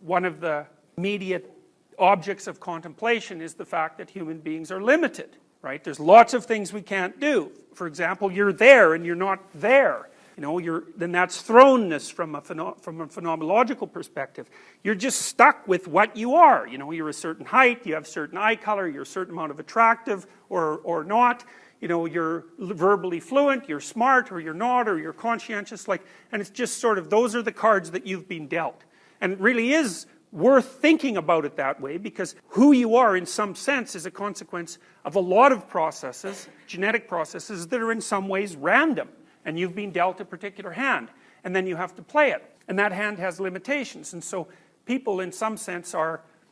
one of the immediate objects of contemplation is the fact that human beings are limited, right? There's lots of things we can't do. For example, you're there and you're not there. You know, then that's thrownness from a phenomenological perspective. You're just stuck with what you are. You know, you're a certain height, you have certain eye color, you're a certain amount of attractive or not. You know, you're verbally fluent, you're smart or you're not, or you're conscientious, like, and it's just sort of, those are the cards that you've been dealt. And it really is worth thinking about it that way, because who you are in some sense is a consequence of a lot of processes, genetic processes, that are in some ways random. And you've been dealt a particular hand, and then you have to play it. And that hand has limitations. And so people in some sense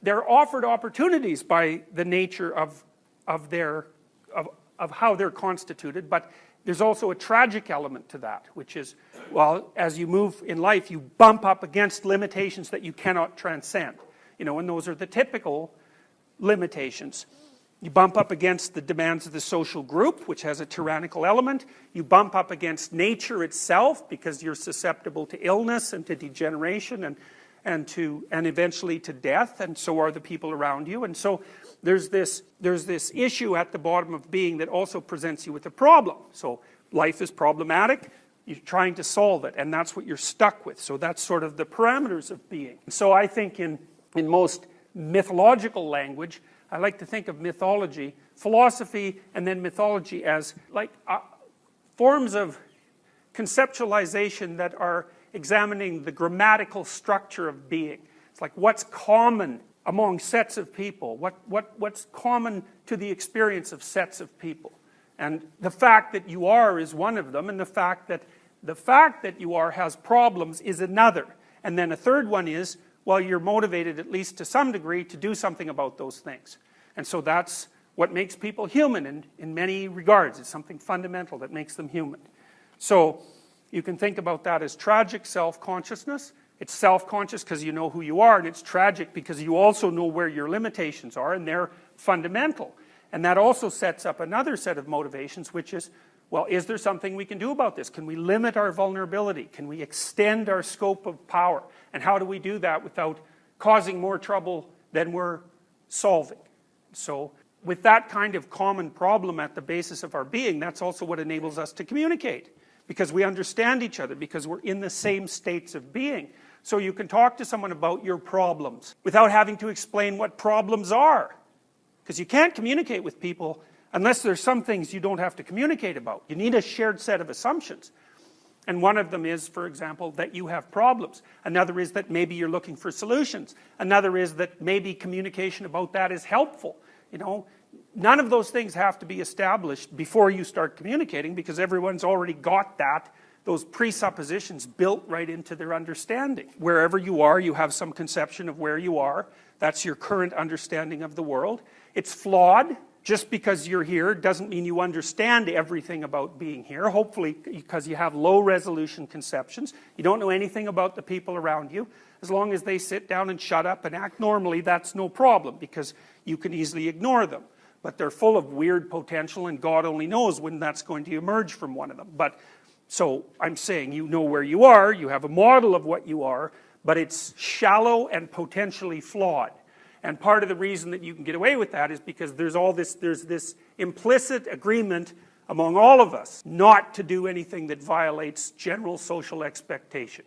they're offered opportunities by the nature of how they're constituted, but there's also a tragic element to that, which is, well, as you move in life, you bump up against limitations that you cannot transcend. You know, and those are the typical limitations. You bump up against the demands of the social group, which has a tyrannical element. You bump up against nature itself, because you're susceptible to illness and to degeneration and eventually to death, and so are the people around you. And so there's this issue at the bottom of being that also presents you with a problem. So life is problematic, you're trying to solve it, and that's what you're stuck with. So that's sort of the parameters of being. So I think in most mythological language, I like to think of mythology, philosophy, and then mythology as like forms of conceptualization that are examining the grammatical structure of being. It's like what's common among sets of people, what's common to the experience of sets of people. And the fact that you are is one of them, and the fact that you are has problems is another. And then a third one is, well, you're motivated, at least to some degree, to do something about those things. And so that's what makes people human in many regards. It's something fundamental that makes them human. So you can think about that as tragic self-consciousness. It's self-conscious because you know who you are, and it's tragic because you also know where your limitations are, and they're fundamental. And that also sets up another set of motivations, which is, well, is there something we can do about this? Can we limit our vulnerability? Can we extend our scope of power? And how do we do that without causing more trouble than we're solving? So with that kind of common problem at the basis of our being, that's also what enables us to communicate, because we understand each other, because we're in the same states of being. So you can talk to someone about your problems without having to explain what problems are, because you can't communicate with people unless there's some things you don't have to communicate about. You need a shared set of assumptions. And one of them is, for example, that you have problems. Another is that maybe you're looking for solutions. Another is that maybe communication about that is helpful. You know, none of those things have to be established before you start communicating, because everyone's already got those presuppositions built right into their understanding. Wherever you are, you have some conception of where you are. That's your current understanding of the world. It's flawed. Just because you're here doesn't mean you understand everything about being here, hopefully because you have low resolution conceptions. You don't know anything about the people around you. As long as they sit down and shut up and act normally, that's no problem, because you can easily ignore them. But they're full of weird potential, and God only knows when that's going to emerge from one of them. But so I'm saying you know where you are, you have a model of what you are, but it's shallow and potentially flawed. And part of the reason that you can get away with that is because there's this implicit agreement among all of us not to do anything that violates general social expectation.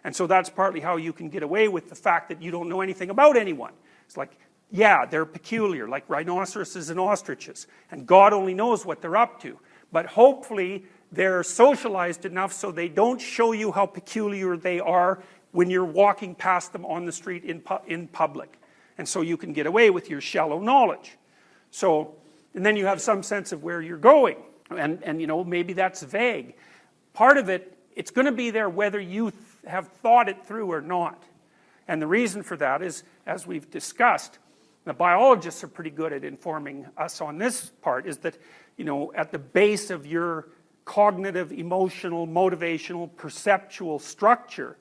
And so that's partly how you can get away with the fact that you don't know anything about anyone. It's like, yeah, they're peculiar, like rhinoceroses and ostriches, and God only knows what they're up to. But hopefully they're socialized enough so they don't show you how peculiar they are when you're walking past them on the street in public. And so you can get away with your shallow knowledge. So, and then you have some sense of where you're going. And you know, maybe that's vague. Part of it, it's going to be there whether you have thought it through or not. And the reason for that is, as we've discussed, the biologists are pretty good at informing us on this part, is that, you know, at the base of your cognitive, emotional, motivational, perceptual structure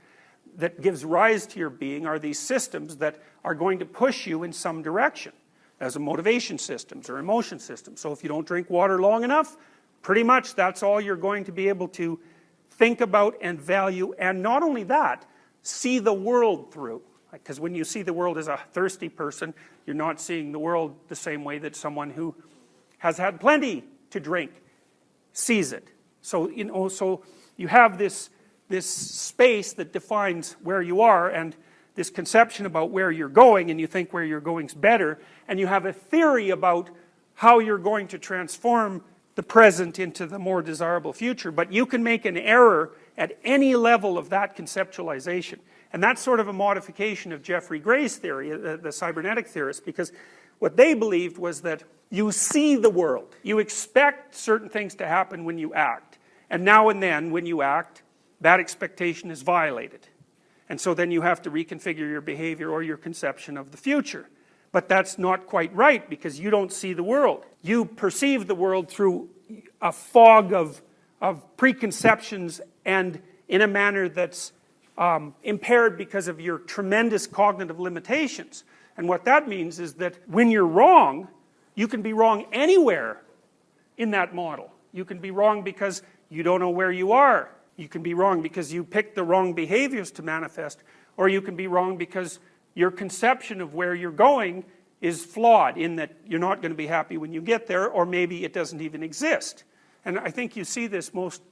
that gives rise to your being are these systems that are going to push you in some direction, as a motivation systems or emotion systems. So if you don't drink water long enough, pretty much that's all you're going to be able to think about and value, and not only that, see the world through. Because when you see the world as a thirsty person, you're not seeing the world the same way that someone who has had plenty to drink sees it. So, so you have this space that defines where you are, and this conception about where you're going, and you think where you're going is better, and you have a theory about how you're going to transform the present into the more desirable future. But you can make an error at any level of that conceptualization. And that's sort of a modification of Jeffrey Gray's theory, the cybernetic theorist, because what they believed was that you see the world. You expect certain things to happen when you act. And now and then, when you act, that expectation is violated. And so then you have to reconfigure your behavior or your conception of the future. But that's not quite right, because you don't see the world. You perceive the world through a fog of preconceptions, and in a manner that's impaired because of your tremendous cognitive limitations. And what that means is that when you're wrong, you can be wrong anywhere in that model. You can be wrong because you don't know where you are. You can be wrong because you picked the wrong behaviors to manifest. Or you can be wrong because your conception of where you're going is flawed, in that you're not going to be happy when you get there, or maybe it doesn't even exist. And I think you see this most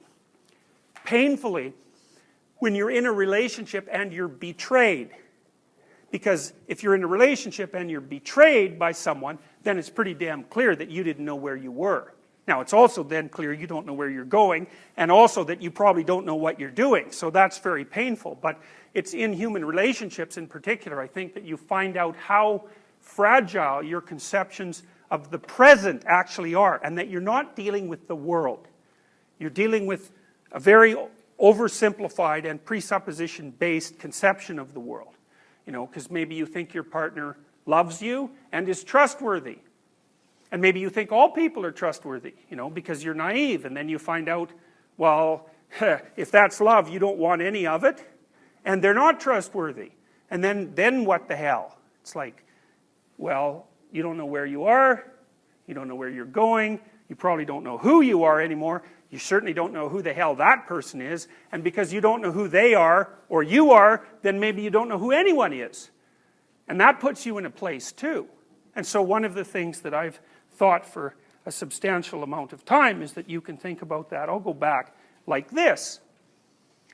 painfully when you're in a relationship and you're betrayed. Because if you're in a relationship and you're betrayed by someone, then it's pretty damn clear that you didn't know where you were. Now, it's also then clear you don't know where you're going, and also that you probably don't know what you're doing. So that's very painful. But it's in human relationships in particular, I think, that you find out how fragile your conceptions of the present actually are, and that you're not dealing with the world. You're dealing with a very oversimplified and presupposition-based conception of the world. You know, because maybe you think your partner loves you and is trustworthy. And maybe you think all people are trustworthy, you know, because you're naive. And then you find out, well, if that's love, you don't want any of it. And they're not trustworthy. And then what the hell? It's like, well, you don't know where you are. You don't know where you're going. You probably don't know who you are anymore. You certainly don't know who the hell that person is. And because you don't know who they are, or you are, then maybe you don't know who anyone is. And that puts you in a place too. And so one of the things that I've thought for a substantial amount of time is that you can think about that. I'll go back like this.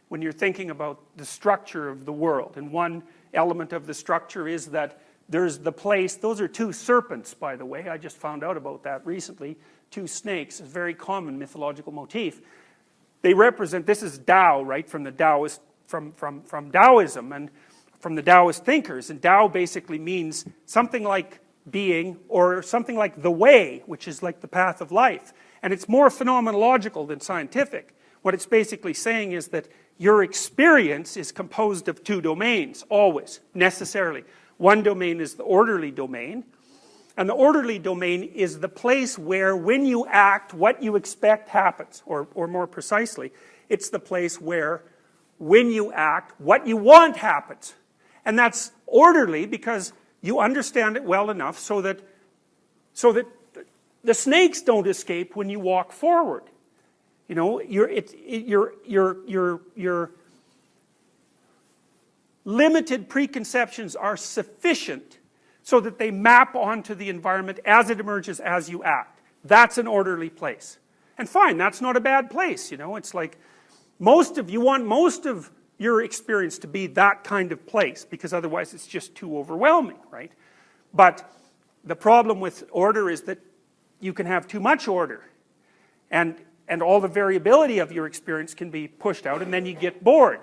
When you're thinking about the structure of the world, and one element of the structure is that there's the place, those are two serpents, by the way, I just found out about that recently, two snakes, a very common mythological motif. They represent, this is Tao, right, from the Taoist, from Taoism, and from the Taoist thinkers, and Tao basically means something like being, or something like the way, which is like the path of life. And it's more phenomenological than scientific. What it's basically saying is that your experience is composed of two domains, always, necessarily. One domain is the orderly domain, and the orderly domain is the place where, when you act, what you expect happens, or more precisely, it's the place where, when you act, what you want happens. And that's orderly because you understand it well enough so that the snakes don't escape when you walk forward. You know, your limited preconceptions are sufficient so that they map onto the environment as it emerges as you act. That's an orderly place. And fine, that's not a bad place, you know. It's like you want most of your experience to be that kind of place, because otherwise it's just too overwhelming, right? But the problem with order is that you can have too much order, and all the variability of your experience can be pushed out, and then you get bored.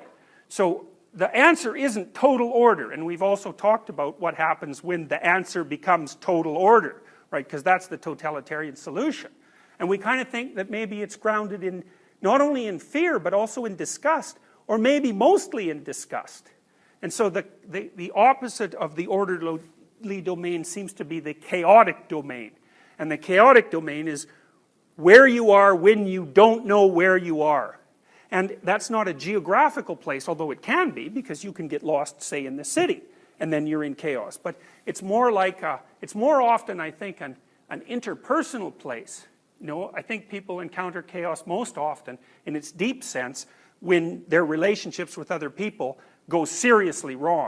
So the answer isn't total order, and we've also talked about what happens when the answer becomes total order, right? Because that's the totalitarian solution. And we kind of think that maybe it's grounded in not only in fear, but also in disgust, or maybe mostly in disgust. And so the opposite of the orderly domain seems to be the chaotic domain. And the chaotic domain is where you are when you don't know where you are. And that's not a geographical place, although it can be, because you can get lost, say, in the city, and then you're in chaos. But it's more like, it's more often, I think, an interpersonal place. You know, I think people encounter chaos most often, in its deep sense, when their relationships with other people go seriously wrong.